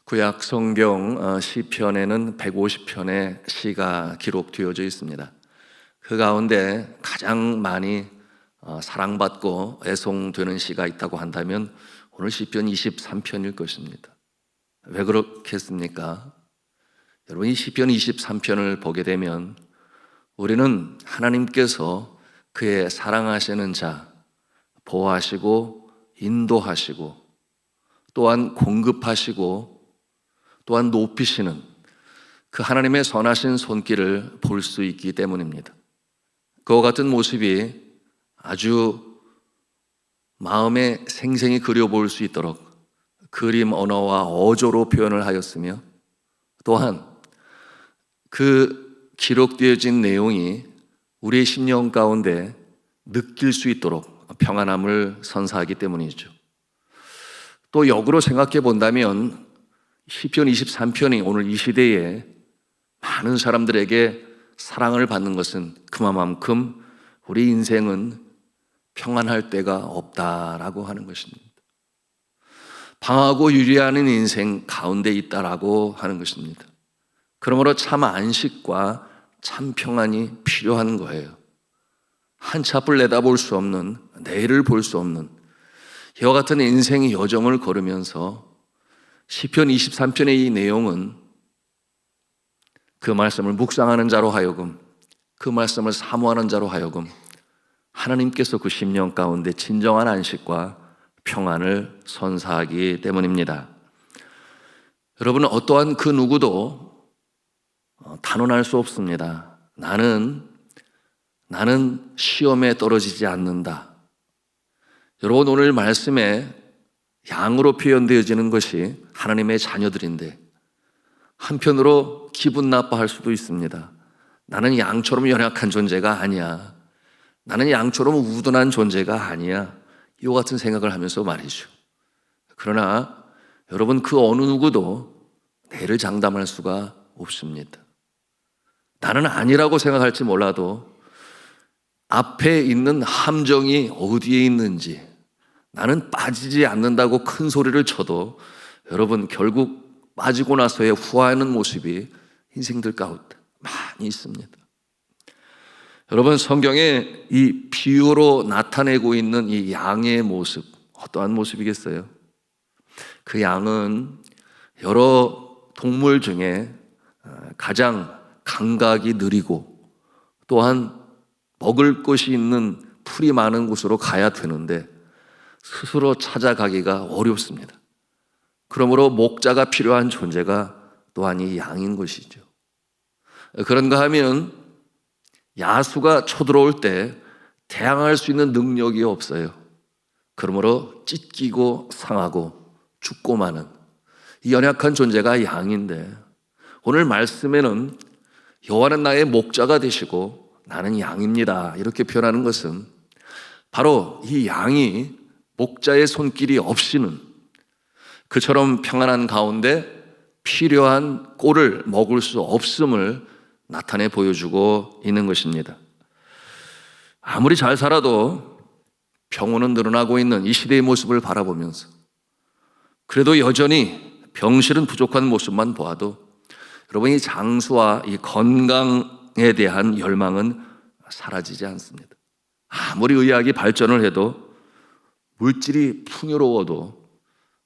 구약 성경 시편에는 150편의 시가 기록되어져 있습니다. 그 가운데 가장 많이 사랑받고 애송되는 시가 있다고 한다면 오늘 시편 23편일 것입니다. 왜 그렇겠습니까? 여러분, 이 시편 23편을 보게 되면 우리는 하나님께서 그의 사랑하시는 자, 보호하시고 인도하시고 또한 공급하시고 또한 높이시는 그 하나님의 선하신 손길을 볼 수 있기 때문입니다. 그와 같은 모습이 아주 마음에 생생히 그려볼 수 있도록 그림 언어와 어조로 표현을 하였으며, 또한 그 기록되어진 내용이 우리의 심령 가운데 느낄 수 있도록 평안함을 선사하기 때문이죠. 또 역으로 생각해 본다면 시편 23편이 오늘 이 시대에 많은 사람들에게 사랑을 받는 것은 그만큼 우리 인생은 평안할 데가 없다라고 하는 것입니다. 방하고 유리하는 인생 가운데 있다라고 하는 것입니다. 그러므로 참 안식과 참 평안이 필요한 거예요. 한치 앞을 내다볼 수 없는, 내일을 볼 수 없는 이와 같은 인생의 여정을 걸으면서 시편 23편의 이 내용은 그 말씀을 묵상하는 자로 하여금, 그 말씀을 사모하는 자로 하여금 하나님께서 그 심령 가운데 진정한 안식과 평안을 선사하기 때문입니다. 여러분, 어떠한 그 누구도 단언할 수 없습니다. 나는 시험에 떨어지지 않는다. 여러분, 오늘 말씀에 양으로 표현되어지는 것이 하나님의 자녀들인데 한편으로 기분 나빠할 수도 있습니다. 나는 양처럼 연약한 존재가 아니야. 나는 양처럼 우둔한 존재가 아니야. 이와 같은 생각을 하면서 말이죠. 그러나 여러분, 그 어느 누구도 내를 장담할 수가 없습니다. 나는 아니라고 생각할지 몰라도 앞에 있는 함정이 어디에 있는지, 나는 빠지지 않는다고 큰 소리를 쳐도 여러분, 결국 빠지고 나서의 후회하는 모습이 인생들 가운데 많이 있습니다. 여러분, 성경에 이 비유로 나타내고 있는 이 양의 모습, 어떠한 모습이겠어요? 그 양은 여러 동물 중에 가장 감각이 느리고 또한 먹을 것이 있는 풀이 많은 곳으로 가야 되는데 스스로 찾아가기가 어렵습니다. 그러므로 목자가 필요한 존재가 또한 이 양인 것이죠. 그런가 하면 야수가 쳐들어올 때 대항할 수 있는 능력이 없어요. 그러므로 찢기고 상하고 죽고 마는 이 연약한 존재가 양인데, 오늘 말씀에는 여호와는 나의 목자가 되시고 나는 양입니다, 이렇게 표현하는 것은 바로 이 양이 목자의 손길이 없이는 그처럼 평안한 가운데 필요한 꼴을 먹을 수 없음을 나타내 보여주고 있는 것입니다. 아무리 잘 살아도 병원은 늘어나고 있는 이 시대의 모습을 바라보면서 그래도 여전히 병실은 부족한 모습만 보아도 여러분, 이 장수와 이 건강에 대한 열망은 사라지지 않습니다. 아무리 의학이 발전을 해도 물질이 풍요로워도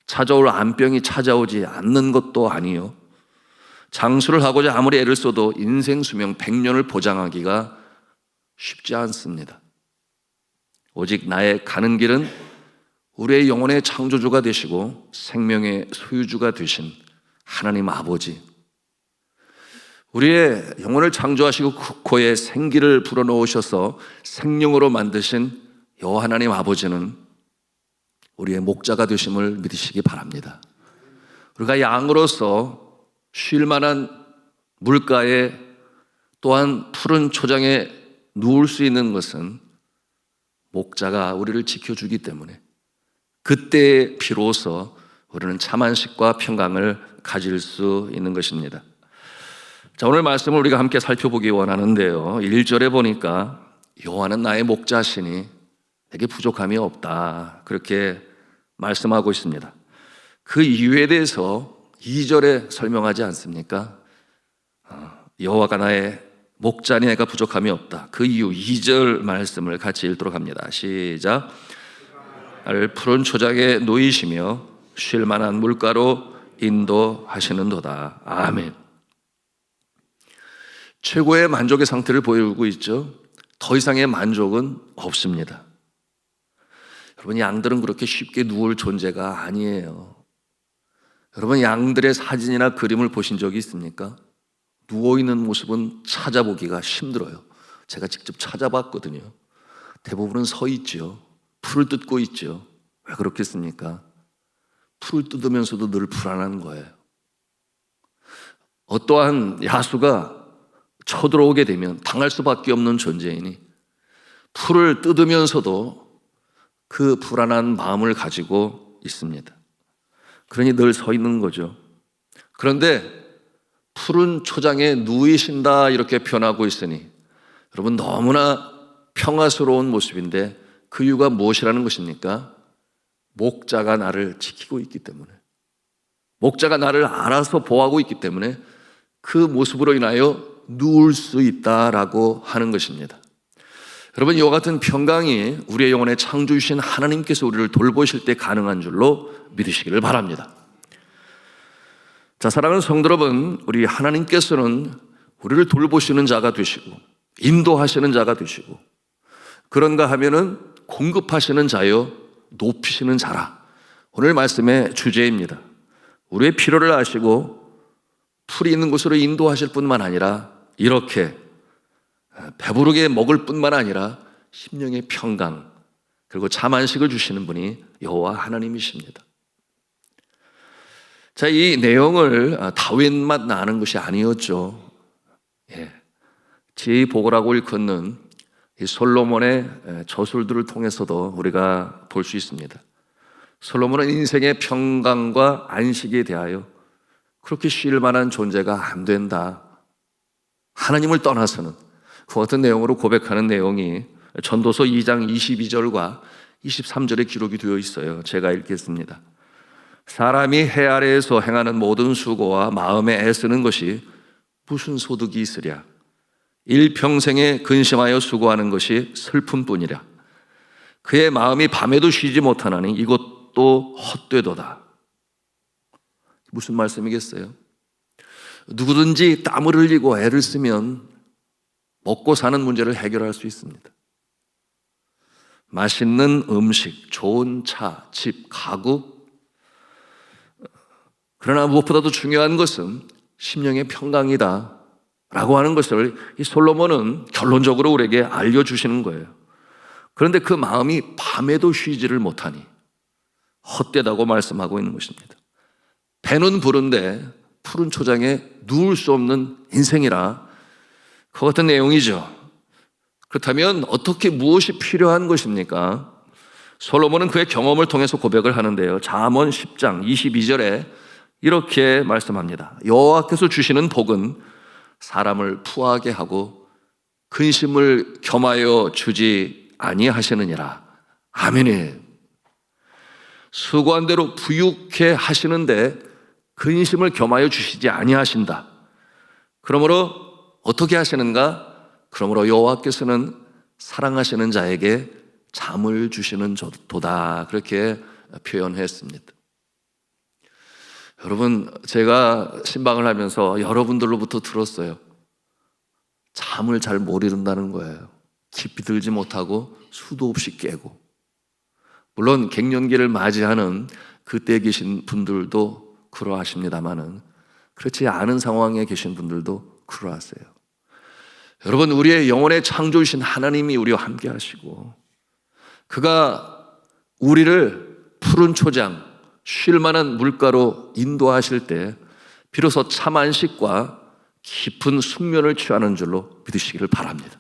찾아올 암병이 찾아오지 않는 것도 아니요, 장수를 하고자 아무리 애를 써도 인생 수명 100년을 보장하기가 쉽지 않습니다. 오직 나의 가는 길은 우리의 영혼의 창조주가 되시고 생명의 소유주가 되신 하나님 아버지, 우리의 영혼을 창조하시고 그의 생기를 불어넣으셔서 생명으로 만드신 여호와 하나님 아버지는 우리의 목자가 되심을 믿으시기 바랍니다. 우리가 양으로서 쉴 만한 물가에 또한 푸른 초장에 누울 수 있는 것은 목자가 우리를 지켜주기 때문에 그때 비로소 우리는 참 안식과 평강을 가질 수 있는 것입니다. 자, 오늘 말씀을 우리가 함께 살펴보기 원하는데요, 1절에 보니까 여호와는 나의 목자시니 내게 부족함이 없다, 그렇게 말씀하고 있습니다. 그 이유에 대해서 2절에 설명하지 않습니까? 여호와가 나의 목자니 내가 부족함이 없다. 그 이유 2절 말씀을 같이 읽도록 합니다. 시작. 나를 푸른 초장에 놓이시며 쉴 만한 물가로 인도하시는도다. 아멘. 최고의 만족의 상태를 보이고 있죠. 더 이상의 만족은 없습니다. 여러분, 양들은 그렇게 쉽게 누울 존재가 아니에요. 여러분, 양들의 사진이나 그림을 보신 적이 있습니까? 누워있는 모습은 찾아보기가 힘들어요. 제가 직접 찾아봤거든요. 대부분은 서 있죠. 풀을 뜯고 있죠. 왜 그렇겠습니까? 풀을 뜯으면서도 늘 불안한 거예요. 어떠한 야수가 쳐들어오게 되면 당할 수밖에 없는 존재이니 풀을 뜯으면서도 그 불안한 마음을 가지고 있습니다. 그러니 늘 서 있는 거죠. 그런데 푸른 초장에 누이신다 이렇게 표현하고 있으니 여러분, 너무나 평화스러운 모습인데 그 이유가 무엇이라는 것입니까? 목자가 나를 지키고 있기 때문에, 목자가 나를 알아서 보호하고 있기 때문에 그 모습으로 인하여 누울 수 있다라고 하는 것입니다. 여러분, 이와 같은 평강이 우리의 영혼에 창조주신 하나님께서 우리를 돌보실 때 가능한 줄로 믿으시기를 바랍니다. 자, 사랑하는 성도 여러분, 우리 하나님께서는 우리를 돌보시는 자가 되시고 인도하시는 자가 되시고 그런가 하면은 공급하시는 자요 높이시는 자라. 오늘 말씀의 주제입니다. 우리의 필요를 아시고 풀이 있는 곳으로 인도하실 뿐만 아니라 이렇게 배부르게 먹을 뿐만 아니라 심령의 평강 그리고 참 안식을 주시는 분이 여호와 하나님이십니다. 자, 이 내용을 다윗만 아는 것이 아니었죠. 지혜보고라고 일컫는 이 솔로몬의 저술들을 통해서도 우리가 볼 수 있습니다. 솔로몬은 인생의 평강과 안식에 대하여 그렇게 쉴 만한 존재가 안 된다, 하나님을 떠나서는, 그 같은 내용으로 고백하는 내용이 전도서 2장 22절과 23절에 기록이 되어 있어요. 제가 읽겠습니다. 사람이 해 아래에서 행하는 모든 수고와 마음에 애쓰는 것이 무슨 소득이 있으랴. 일평생에 근심하여 수고하는 것이 슬픔뿐이랴. 그의 마음이 밤에도 쉬지 못하나니 이것도 헛되도다. 무슨 말씀이겠어요? 누구든지 땀을 흘리고 애를 쓰면 먹고 사는 문제를 해결할 수 있습니다. 맛있는 음식, 좋은 차, 집, 가구. 그러나 무엇보다도 중요한 것은 심령의 평강이다 라고 하는 것을 이 솔로몬은 결론적으로 우리에게 알려주시는 거예요. 그런데 그 마음이 밤에도 쉬지를 못하니 헛되다고 말씀하고 있는 것입니다. 배는 부른데 푸른 초장에 누울 수 없는 인생이라, 그 같은 내용이죠. 그렇다면 어떻게 무엇이 필요한 것입니까? 솔로몬은 그의 경험을 통해서 고백을 하는데요. 잠언 10장 22절에 이렇게 말씀합니다. 여호와께서 주시는 복은 사람을 부하게 하고 근심을 겸하여 주지 아니하시느니라. 아멘이에요. 수고한 대로 부유케 하시는데 근심을 겸하여 주시지 아니하신다. 그러므로 어떻게 하시는가? 그러므로 여호와께서는 사랑하시는 자에게 잠을 주시는 도다. 그렇게 표현했습니다. 여러분, 제가 신방을 하면서 여러분들로부터 들었어요. 잠을 잘 못 이룬다는 거예요. 깊이 들지 못하고 수도 없이 깨고. 물론 갱년기를 맞이하는 그때 계신 분들도 그러하십니다마는 그렇지 않은 상황에 계신 분들도 그러하세요. 여러분, 우리의 영혼의 창조주신 하나님이 우리와 함께 하시고 그가 우리를 푸른 초장, 쉴 만한 물가로 인도하실 때 비로소 참 안식과 깊은 숙면을 취하는 줄로 믿으시기를 바랍니다.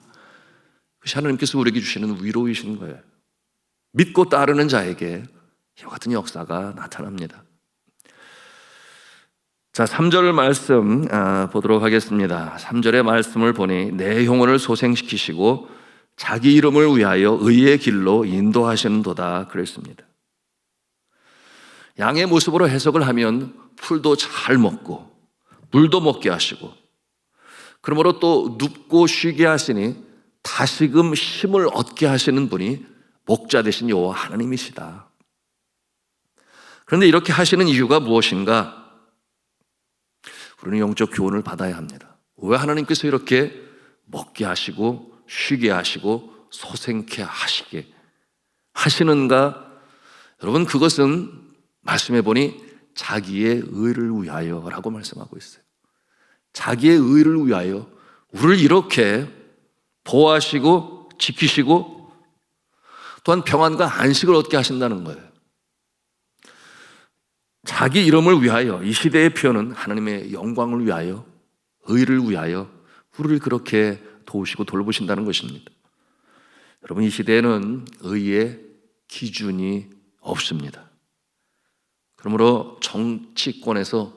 그것이 하나님께서 우리에게 주시는 위로이신 거예요. 믿고 따르는 자에게 이와 같은 역사가 나타납니다. 자, 3절 말씀 보도록 하겠습니다. 3절의 말씀을 보니 내 영혼을 소생시키시고 자기 이름을 위하여 의의 길로 인도하시는도다 그랬습니다. 양의 모습으로 해석을 하면 풀도 잘 먹고 물도 먹게 하시고, 그러므로 또 눕고 쉬게 하시니 다시금 힘을 얻게 하시는 분이 목자 되신 여호와 하나님이시다. 그런데 이렇게 하시는 이유가 무엇인가? 우리는 영적 교훈을 받아야 합니다. 왜 하나님께서 이렇게 먹게 하시고 쉬게 하시고 소생케 하시게 하시는가? 여러분, 그것은 말씀해 보니 자기의 의를 위하여라고 말씀하고 있어요. 자기의 의를 위하여 우리를 이렇게 보호하시고 지키시고 또한 평안과 안식을 얻게 하신다는 거예요. 자기 이름을 위하여, 이 시대의 표현은 하나님의 영광을 위하여, 의를 위하여 우리를 그렇게 도우시고 돌보신다는 것입니다. 여러분, 이 시대에는 의의 기준이 없습니다. 그러므로 정치권에서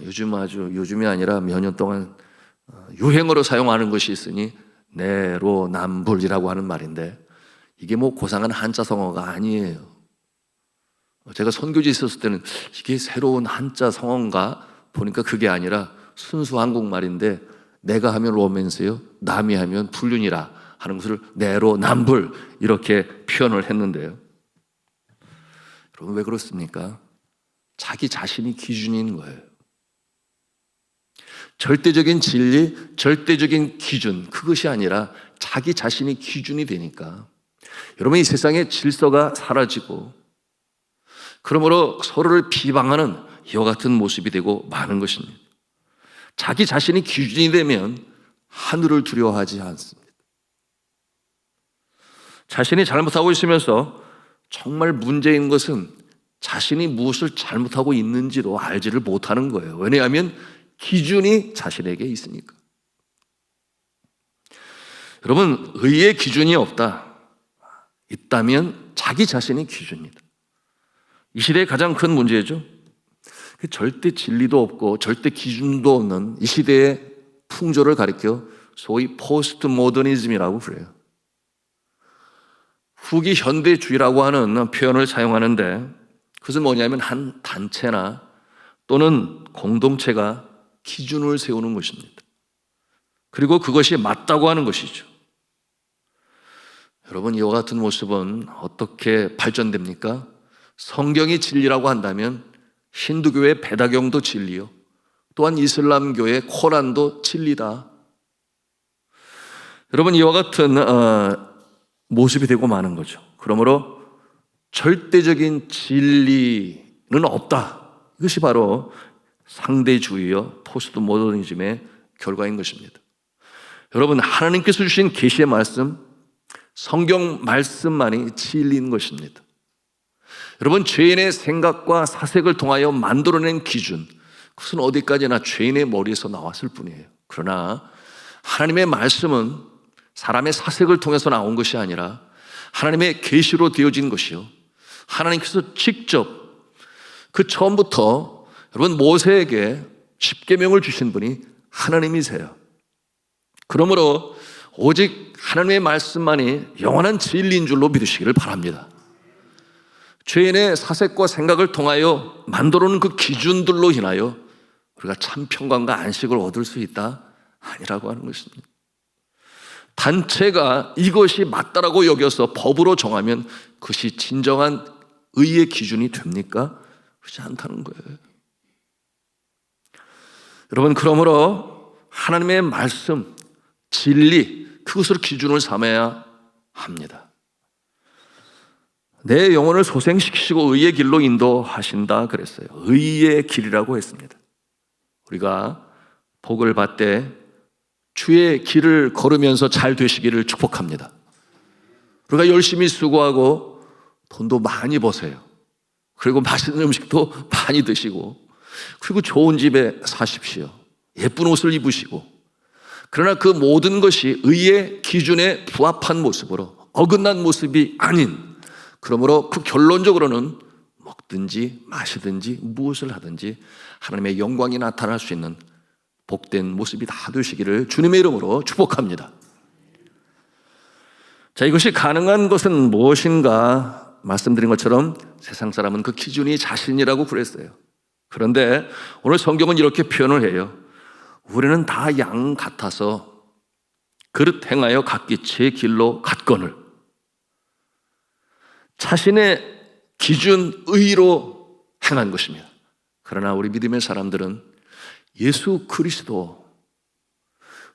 요즘이 아니라 몇 년 동안 유행어로 사용하는 것이 있으니 내로남불이라고 하는 말인데, 이게 뭐 고상한 한자 성어가 아니에요. 제가 선교지 있었을 때는 이게 새로운 한자 성어인가 보니까 그게 아니라 순수 한국말인데, 내가 하면 로맨스요, 남이 하면 불륜이라 하는 것을 내로남불 이렇게 표현을 했는데요. 여러분, 왜 그렇습니까? 자기 자신이 기준인 거예요. 절대적인 진리, 절대적인 기준, 그것이 아니라 자기 자신이 기준이 되니까 여러분, 이 세상의 질서가 사라지고, 그러므로 서로를 비방하는 이와 같은 모습이 되고 마는 것입니다. 자기 자신이 기준이 되면 하늘을 두려워하지 않습니다. 자신이 잘못하고 있으면서 정말 문제인 것은 자신이 무엇을 잘못하고 있는지도 알지를 못하는 거예요. 왜냐하면 기준이 자신에게 있으니까. 여러분, 의의 기준이 없다. 있다면 자기 자신이 기준이다. 이 시대의 가장 큰 문제죠. 절대 진리도 없고 절대 기준도 없는 이 시대의 풍조를 가리켜 소위 포스트 모더니즘이라고 그래요. 후기 현대주의라고 하는 표현을 사용하는데, 그것은 뭐냐면 한 단체나 또는 공동체가 기준을 세우는 것입니다. 그리고 그것이 맞다고 하는 것이죠. 여러분, 이와 같은 모습은 어떻게 발전됩니까? 성경이 진리라고 한다면 힌두교의 베다경도 진리요, 또한 이슬람교의 코란도 진리다. 여러분, 이와 같은 모습이 되고 마는 거죠. 그러므로 절대적인 진리는 없다. 이것이 바로 상대주의요, 포스트 모더니즘의 결과인 것입니다. 여러분, 하나님께서 주신 계시의 말씀, 성경 말씀만이 진리인 것입니다. 여러분, 죄인의 생각과 사색을 통하여 만들어낸 기준, 그것은 어디까지나 죄인의 머리에서 나왔을 뿐이에요. 그러나 하나님의 말씀은 사람의 사색을 통해서 나온 것이 아니라 하나님의 계시로 되어진 것이요, 하나님께서 직접 그 처음부터 여러분 모세에게 십계명을 주신 분이 하나님이세요. 그러므로 오직 하나님의 말씀만이 영원한 진리인 줄로 믿으시기를 바랍니다. 죄인의 사색과 생각을 통하여 만들어놓은 그 기준들로 인하여 우리가 참 평강과 안식을 얻을 수 있다? 아니라고 하는 것입니다. 단체가 이것이 맞다라고 여겨서 법으로 정하면 그것이 진정한 의의 기준이 됩니까? 그렇지 않다는 거예요. 여러분, 그러므로 하나님의 말씀, 진리, 그것으로 기준을 삼아야 합니다. 내 영혼을 소생시키시고 의의 길로 인도하신다 그랬어요. 의의 길이라고 했습니다. 우리가 복을 받되 주의 길을 걸으면서 잘 되시기를 축복합니다. 우리가 열심히 수고하고 돈도 많이 버세요. 그리고 맛있는 음식도 많이 드시고, 그리고 좋은 집에 사십시오. 예쁜 옷을 입으시고, 그러나 그 모든 것이 의의 기준에 부합한 모습으로 어긋난 모습이 아닌, 그러므로 그 결론적으로는 먹든지 마시든지 무엇을 하든지 하나님의 영광이 나타날 수 있는 복된 모습이 다 되시기를 주님의 이름으로 축복합니다. 자, 이것이 가능한 것은 무엇인가? 말씀드린 것처럼 세상 사람은 그 기준이 자신이라고 그랬어요. 그런데 오늘 성경은 이렇게 표현을 해요. 우리는 다 양 같아서 그릇 행하여 각기 제 길로 갔거늘. 자신의 기준 의로 행한 것입니다. 그러나 우리 믿음의 사람들은 예수 그리스도,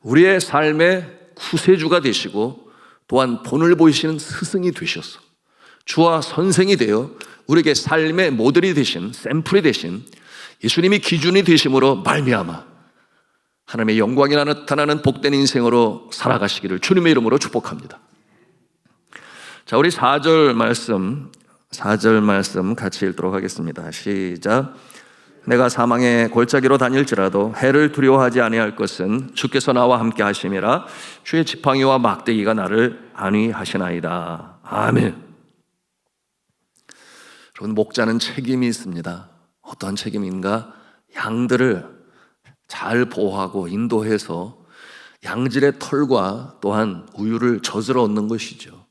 우리의 삶의 구세주가 되시고 또한 본을 보이시는 스승이 되셔서 주와 선생이 되어 우리에게 삶의 모델이 되신, 샘플이 되신 예수님이 기준이 되심으로 말미암아 하나님의 영광이 나타나는 복된 인생으로 살아가시기를 주님의 이름으로 축복합니다. 자, 우리 4절 말씀 같이 읽도록 하겠습니다. 시작. 내가 사망의 골짜기로 다닐지라도 해를 두려워하지 아니할 것은 주께서 나와 함께 하심이라. 주의 지팡이와 막대기가 나를 안위하시나이다. 아멘. 여러분, 목자는 책임이 있습니다. 어떤 책임인가? 양들을 잘 보호하고 인도해서 양질의 털과 또한 우유를 젖으러 얻는 것이죠.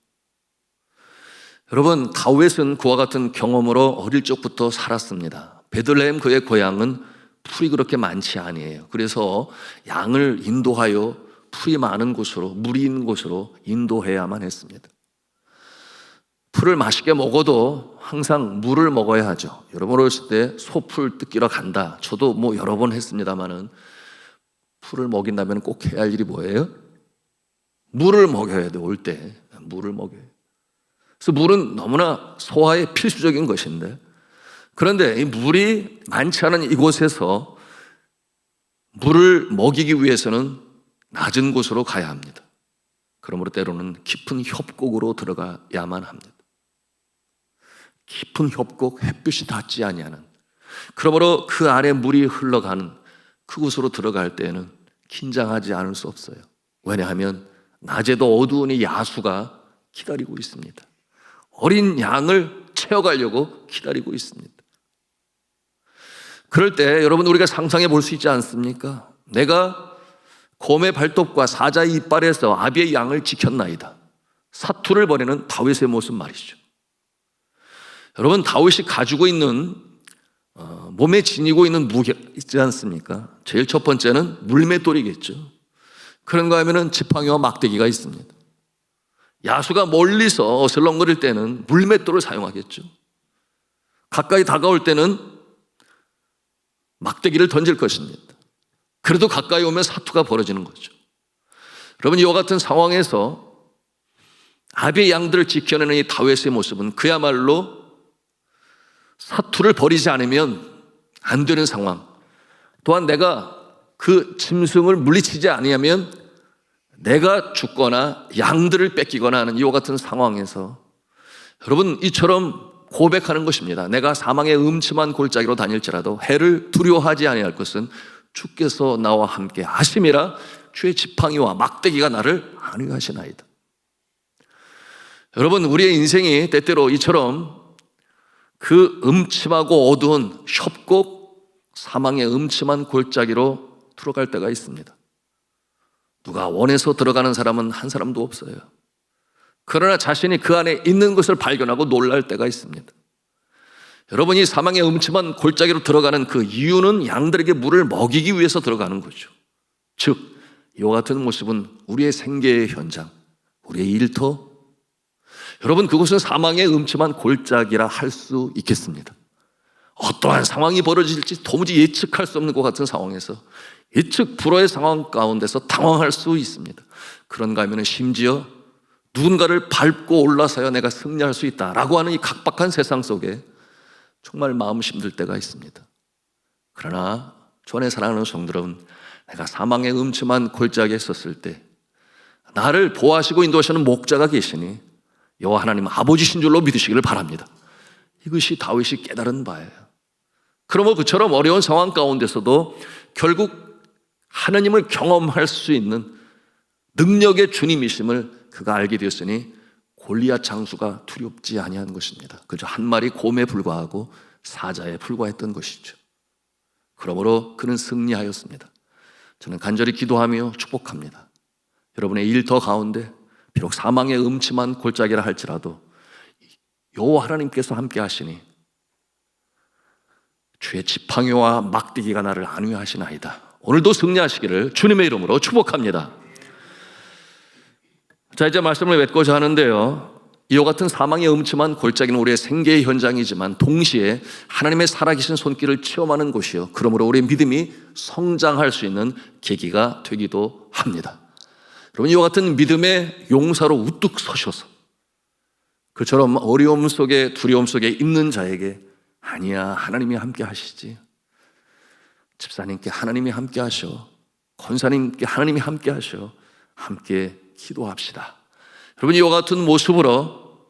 여러분, 다윗은 그와 같은 경험으로 어릴 적부터 살았습니다. 베들레헴 그의 고향은 풀이 그렇게 많지 아니에요. 그래서 양을 인도하여 풀이 많은 곳으로, 물이 있는 곳으로 인도해야만 했습니다. 풀을 맛있게 먹어도 항상 물을 먹어야 하죠. 여러분 어렸을 때 소풀 뜯기러 간다. 저도 여러 번 했습니다만은 풀을 먹인다면 꼭 해야 할 일이 뭐예요? 물을 먹여야 돼요. 올 때 물을 먹여야 돼요. 그래서 물은 너무나 소화에 필수적인 것인데, 그런데 이 물이 많지 않은 이곳에서 물을 먹이기 위해서는 낮은 곳으로 가야 합니다. 그러므로 때로는 깊은 협곡으로 들어가야만 합니다. 깊은 협곡, 햇빛이 닿지 아니하는, 그러므로 그 아래 물이 흘러가는 그곳으로 들어갈 때에는 긴장하지 않을 수 없어요. 왜냐하면 낮에도 어두우니 야수가 기다리고 있습니다. 어린 양을 채워가려고 기다리고 있습니다. 그럴 때 여러분, 우리가 상상해 볼 수 있지 않습니까? 내가 곰의 발톱과 사자의 이빨에서 아비의 양을 지켰나이다. 사투를 벌이는 다윗의 모습 말이죠. 여러분, 다윗이 가지고 있는 몸에 지니고 있는 무기가 있지 않습니까? 제일 첫 번째는 물맷돌이겠죠. 그런가 하면은 지팡이와 막대기가 있습니다. 야수가 멀리서 어슬렁거릴 때는 물맷돌을 사용하겠죠. 가까이 다가올 때는 막대기를 던질 것입니다. 그래도 가까이 오면 사투가 벌어지는 거죠. 여러분, 이와 같은 상황에서 아비의 양들을 지켜내는 이 다윗의 모습은 그야말로 사투를 벌이지 않으면 안 되는 상황, 또한 내가 그 짐승을 물리치지 아니하면 내가 죽거나 양들을 뺏기거나 하는 이와 같은 상황에서 여러분, 이처럼 고백하는 것입니다. 내가 사망의 음침한 골짜기로 다닐지라도 해를 두려워하지 아니할 것은 주께서 나와 함께 하심이라. 주의 지팡이와 막대기가 나를 안위하시나이다. 여러분, 우리의 인생이 때때로 이처럼 그 음침하고 어두운 협곡, 사망의 음침한 골짜기로 들어갈 때가 있습니다. 누가 원해서 들어가는 사람은 한 사람도 없어요. 그러나 자신이 그 안에 있는 것을 발견하고 놀랄 때가 있습니다. 여러분이 사망의 음침한 골짜기로 들어가는 그 이유는 양들에게 물을 먹이기 위해서 들어가는 거죠. 즉, 이와 같은 모습은 우리의 생계의 현장, 우리의 일터, 여러분, 그곳은 사망의 음침한 골짜기라 할 수 있겠습니다. 어떠한 상황이 벌어질지 도무지 예측할 수 없는 것 같은 상황에서 예측 불허의 상황 가운데서 당황할 수 있습니다. 그런가 하면 심지어 누군가를 밟고 올라서야 내가 승리할 수 있다라고 하는 이 각박한 세상 속에 정말 마음 힘들 때가 있습니다. 그러나 주 안에 사랑하는 성도들은 내가 사망의 음침한 골짜기에 있었을 때 나를 보호하시고 인도하시는 목자가 계시니 여호와 하나님 아버지신 줄로 믿으시기를 바랍니다. 이것이 다윗이 깨달은 바예요. 그러므로 그처럼 어려운 상황 가운데서도 결국 하나님을 경험할 수 있는 능력의 주님이심을 그가 알게 되었으니 골리앗 장수가 두렵지 아니한 것입니다. 그저 한 마리 곰에 불과하고 사자에 불과했던 것이죠. 그러므로 그는 승리하였습니다. 저는 간절히 기도하며 축복합니다. 여러분의 일터 가운데 비록 사망의 음침한 골짜기라 할지라도 여호와 하나님께서 함께 하시니 주의 지팡이와 막대기가 나를 안위하시나이다. 오늘도 승리하시기를 주님의 이름으로 축복합니다. 자, 이제 말씀을 맺고자 하는데요, 이와 같은 사망의 음침한 골짜기는 우리의 생계의 현장이지만 동시에 하나님의 살아계신 손길을 체험하는 곳이요, 그러므로 우리의 믿음이 성장할 수 있는 계기가 되기도 합니다. 여러분, 이와 같은 믿음의 용사로 우뚝 서셔서 그처럼 어려움 속에, 두려움 속에 있는 자에게 아니야, 하나님이 함께 하시지, 집사님께 하나님이 함께 하셔, 권사님께 하나님이 함께 하셔, 함께 기도합시다. 여러분, 이와 같은 모습으로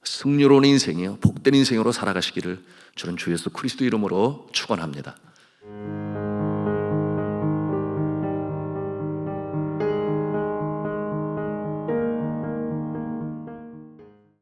승리로운 인생이요, 복된 인생으로 살아가시기를 저는 주 예수 그리스도 이름으로 축원합니다.